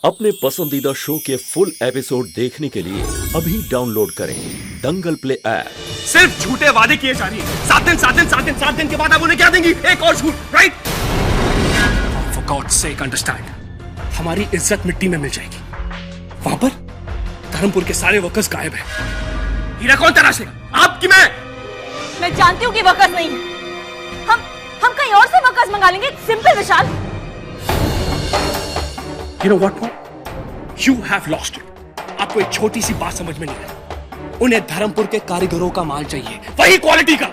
अपने पसंदीदा शो के फुल एपिसोड देखने के लिए अभी डाउनलोड करें दंगल प्ले ऐप। सिर्फ झूठे वादे किए जा रही है। 7 दिन के बाद आप उन्हें क्या देंगी? एक और झूठ, right? For God's sake, understand. हमारी इज्जत मिट्टी में मिल जाएगी। वहां पर धर्मपुर के सारे वर्कर्स गायब हैं। हीरा कौन तराशेगा? आप कि मैं जानती हूँ कि वर्कर्स नहीं है। हम कहीं और से वर्कर्स मंगा लेंगे। Simple Vishal. You know what, You have lost it. आपको एक छोटी सी बात समझ में नहीं आई। उन्हें धर्मपुर के कारीगरों का माल चाहिए, वही क्वालिटी का।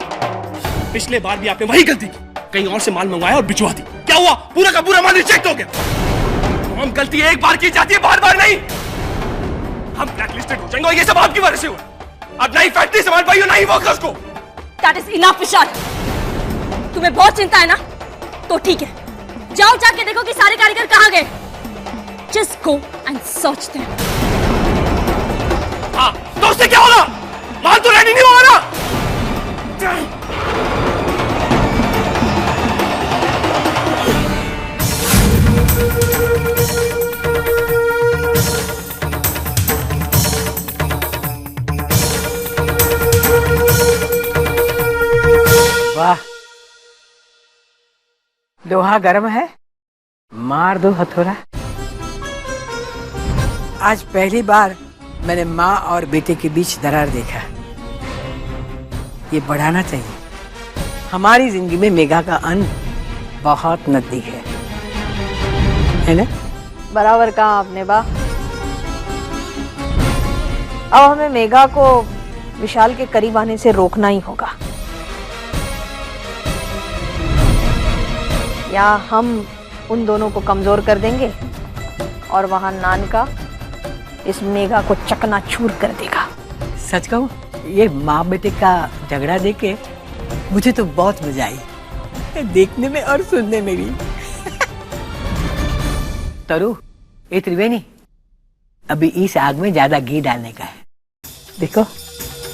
पिछले बार भी आपने वही गलती की, कहीं और से माल मंगवाया और भिजवा दी। क्या हुआ? पूरा का पूरा माल रिजेक्ट हो गया। तो हम गलती एक बार की जाती है, बार बार नहीं। हम ब्लैकलिस्टेड हो जाएंगे और ये सब आपकी वजह से हुआ। आप नई फैक्ट्री संभाल पाई हो, नई वर्कर्स को। That is enough, विशाल। तुम्हें बहुत चिंता है ना? तो ठीक है, जाओ जाके देखो कि सारे कारीगर कहाँ गए। Just go and search them. हाँ, तो उससे क्या होगा? माल तो रेडी नहीं होगा ना? वाह, लोहा गर्म है, मार दो हथौड़ा। आज पहली बार मैंने माँ और बेटे के बीच दरार देखा। ये बढ़ाना चाहिए। हमारी जिंदगी में मेघा का अंत बहुत नजदीक है ना? बराबर कहा आपने बा। अब हमें मेघा को विशाल के करीब आने से रोकना ही होगा, या हम उन दोनों को कमजोर कर देंगे और वहां नान का इस मेघा को चकनाचूर कर देगा। सच कहूं, ये माँ बेटे का झगड़ा देखे मुझे तो बहुत मजा आई, देखने में और सुनने में भी। तरु, ये त्रिवेणी, अभी इस आग में ज्यादा घी डालने का है। देखो,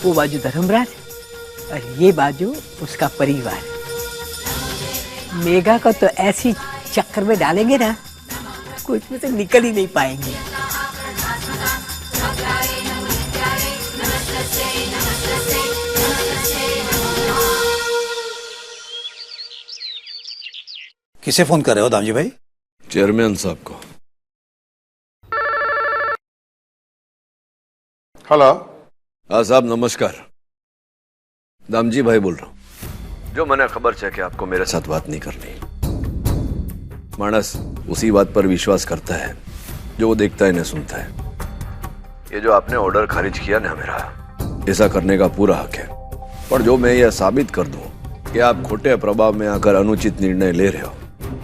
वो बाजू धर्मराज और ये बाजू उसका परिवार। मेघा को तो ऐसी चक्कर में डालेंगे ना, कुछ में से निकल ही नहीं पाएंगे। किसे फोन कर रहे हो दामजी भाई? चेयरमैन साहब को। हेलो। हाँ साहब, नमस्कार। दामजी भाई बोल रहा हूँ। जो मैंने खबर है कि आपको मेरे साथ बात नहीं करनी। मानस उसी बात पर विश्वास करता है जो वो देखता है, नहीं सुनता है। ये जो आपने ऑर्डर खारिज किया ना मेरा, ऐसा करने का पूरा हक है। पर जो मैं यह साबित कर दूं कि आप खोटे प्रभाव में आकर अनुचित निर्णय ले रहे हो,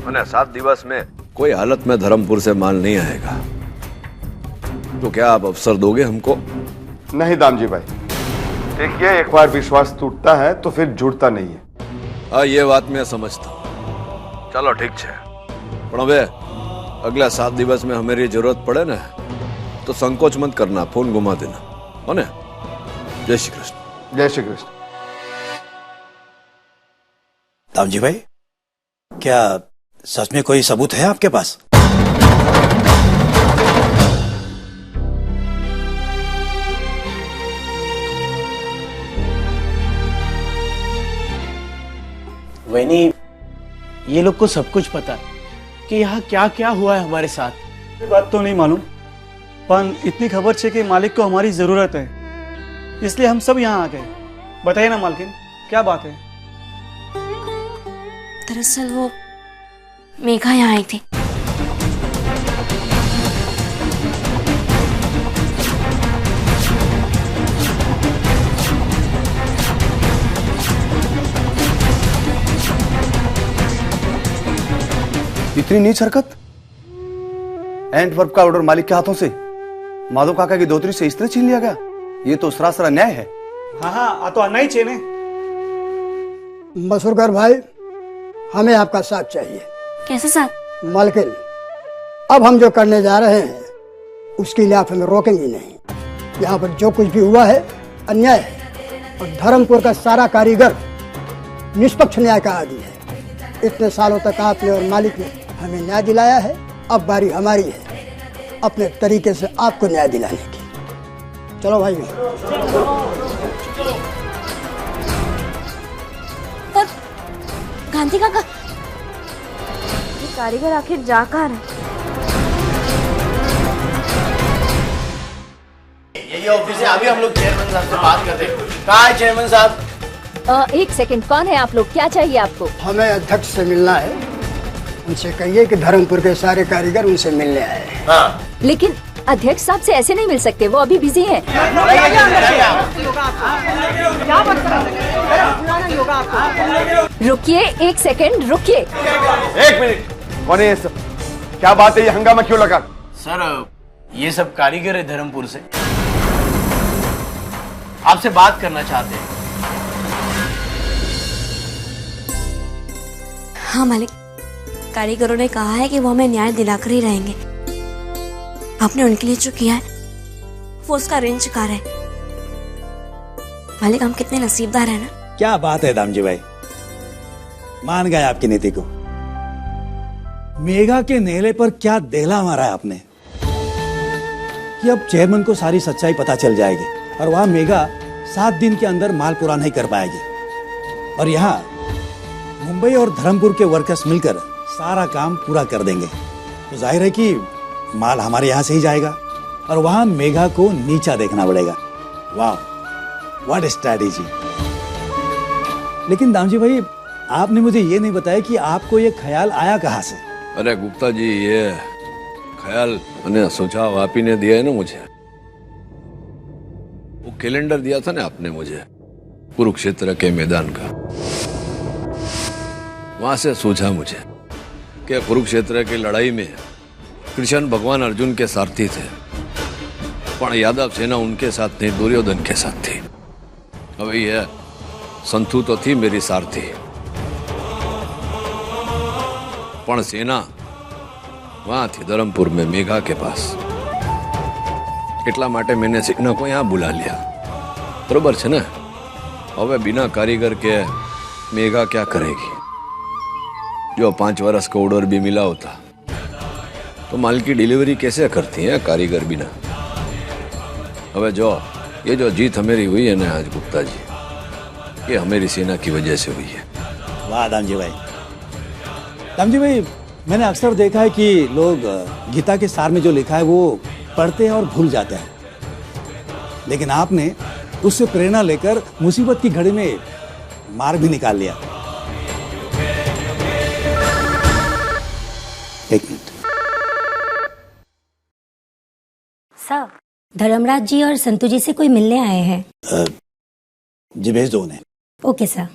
मैंने 7 दिवस में कोई हालत में धर्मपुर से माल नहीं आएगा, तो क्या आप अवसर दोगे हमको? नहीं दामजी भाई, देखिए, एक बार विश्वास टूटता है तो फिर जुड़ता नहीं है। हाँ, ये बात मैं समझता हूँ। चलो ठीक है, पर હવે अगला 7 दिवस में हमारी जरूरत पड़े ना, तो संकोच मत करना, फोन घुमा देना, है ना? जय श्री कृष्ण। जय श्री कृष्ण। दामजी भाई, क्या सच में कोई सबूत है आपके पास? वैनी, ये लोग को सब कुछ पता है कि यहाँ क्या क्या हुआ है हमारे साथ। ये बात तो नहीं मालूम, पर इतनी खबर है कि मालिक को हमारी जरूरत है, इसलिए हम सब यहाँ आ गए। बताइए ना मालकिन, क्या बात है? दरअसल वो मेघा यहाँ आई थी। इतनी नीच हरकत? एंटवर्प का ऑर्डर मालिक के हाथों से माधव काका की दोहतरी से इस तरह छीन लिया गया, ये तो सरासर अन्याय है। हाँ, तो अन्याय चाहिए। मसूरकर भाई, हमें आपका साथ चाहिए। कैसे साथ? मालकिन, अब हम जो करने जा रहे हैं उसके लिए आप हमें रोकेंगे नहीं। यहाँ पर जो कुछ भी हुआ है अन्याय है, और धर्मपुर का सारा कारीगर निष्पक्ष न्याय का आदी है। इतने सालों तक आपने और मालिक ने हमें न्याय दिलाया है, अब बारी हमारी है। अपने तरीके से आपको न्याय दिलाने की। चलो भाई। पर गांधी काका, ये कारीगर आखिर जा कहाँ रहे? यही ऑफिस है, अभी हम लोग चेयरमैन साहब से बात करते हैं। कहाँ है चेयरमैन साहब? एक सेकंड, कौन है आप लोग? क्या चाहिए आपको? हमें अध्यक्ष से मिलना है। उनसे कहिए कि धर्मपुर के सारे कारीगर उनसे मिलने आए हैं। हाँ। लेकिन अध्यक्ष साहब से ऐसे नहीं मिल सकते, वो अभी बिजी हैं। रुकिए, एक सेकंड रुकिए। एक मिनट, कौन है ये सब? क्या बात है, ये हंगामा क्यों लगा? सर, ये सब कारीगर है धर्मपुर से, आपसे बात करना चाहते हैं। हाँ मालिक, कारीगरों ने कहा है कि वो हमें न्याय दिलाकर ही रहेंगे। आपने उनके लिए जो किया है वो उसका ऋण चुका रहे। मालिक, हम कितने नसीबदार हैं ना। क्या बात है दामजी भाई, मान गए आपकी नीति को। मेघा के नेले पर क्या देला मारा है आपने कि अब चेयरमैन को सारी सच्चाई पता चल जाएगी और वहां मेघा 7 दिन के अंदर माल पूरा नहीं कर पाएगी और यहाँ मुंबई और धर्मपुर के वर्कर्स मिलकर सारा काम पूरा कर देंगे। तो जाहिर है कि माल हमारे यहाँ से ही जाएगा और वहां मेघा को नीचा देखना पड़ेगा। वाह, व्हाट स्ट्रैटेजी। लेकिन दामजी भाई, आपने मुझे ये नहीं बताया कि आपको ये ख्याल आया कहाँ से? अरे गुप्ता जी, ये ख्याल मैंने सुझाव आप ही ने दिया है ना मुझे। वो कैलेंडर दिया था ना आपने मुझे कुरुक्षेत्र के मैदान का, वहां से सूझा मुझे कि कुरुक्षेत्र की लड़ाई में कृष्ण भगवान अर्जुन के सारथी थे, पर यादव सेना उनके साथ नहीं, दुर्योधन के साथ थी। अब ये संतु तो थी मेरी सारथी, पर सेना वहां थी धर्मपुर में मेघा के पास। એટલા માટે मैंने सेना को यहाँ बुला लिया। बरोबर है ना। હવે बिना कारीगर के मेघा क्या करेगी? जो 5 वर्ष का ऑर्डर भी मिला होता तो माल की डिलीवरी कैसे करती है कारीगर बिना? अब जो ये जो जीत हमारी हुई है ना आज गुप्ता जी, ये हमारी सेना की वजह से हुई है। वाह दामजी भाई। दामजी भाई, मैंने अक्सर देखा है कि लोग गीता के सार में जो लिखा है वो पढ़ते हैं और भूल जाते हैं, लेकिन आपने उससे प्रेरणा लेकर मुसीबत की घड़ी में मार्ग भी निकाल लिया। एक मिनट। सर, धर्मराज जी और संतु जी से कोई मिलने आए हैं। जी भेज दो उन्हें। Okay sir.